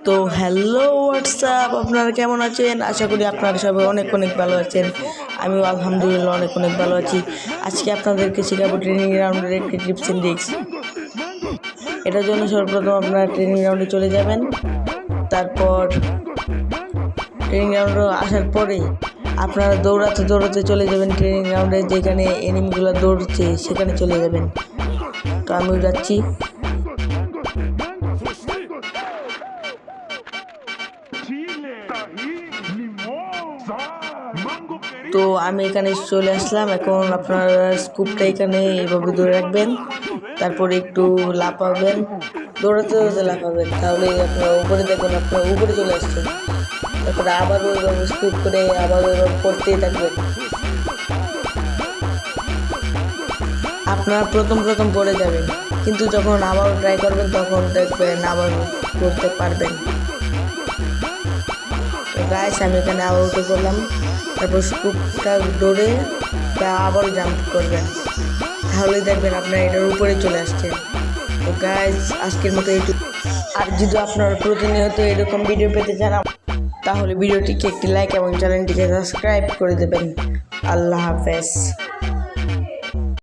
তো hello WhatsApp, আপনারা কেমন আছেন? আশা করি আপনারা সবাই অনেক অনেক ভালো আছেন। আমিও আলহামদুলিল্লাহ অনেক অনেক ভালো আছি। আজকে আপনাদেরকে শেখাবো ট্রেনিং রাউন্ডের একটি টিপস অ্যান্ড ট্রিক্স। এটার জন্য সর্বপ্রথম আপনারা ট্রেনিং রাউন্ডে চলে যাবেন। তারপর ট্রেনিং রাউন্ডে আসার পরে আপনারা দৌড়াতে দৌড়াতে চলে যাবেন ট্রেনিং রাউন্ডে, যেখানে এনিমিগুলো দৌড়ছে সেখানে চলে যাবেন। তো আমিও যাচ্ছি। তো আমি এখানে চলে আসলাম। এখন আপনার স্কুপটা এখানে এইভাবে ধরে রাখবেন, তারপরে একটু লাফাবেন, দৌড়াতে দৌড়াতে লাফাবেন, তাহলে আপনার উপরে দেখবেন আপনার উপরে চলে আসছেন। তারপরে আবারও ওইভাবে স্কুপ করে আবারও ওইভাবে করতেই থাকবেন। আপনারা প্রথম প্রথম পড়ে যাবেন, কিন্তু যখন আবারও ট্রাই করবেন তখন দেখবেন আবার করতে পারবেন। তো গাইস, আমি এখানে আবার উঠে পড়লাম। তারপর স্কুপটা দৌড়ে আবারও জাম্প করবেন, তাহলে দেখবেন আপনার এটার উপরে চলে আসছে। তো গাইস, আজকের মতো এইটুকু। আর যদি আপনারা প্রতিনিয়ত এরকম ভিডিও পেতে চান তাহলে ভিডিওটিকে একটি লাইক এবং চ্যানেলটিকে সাবস্ক্রাইব করে দেবেন। আল্লাহ হাফেজ।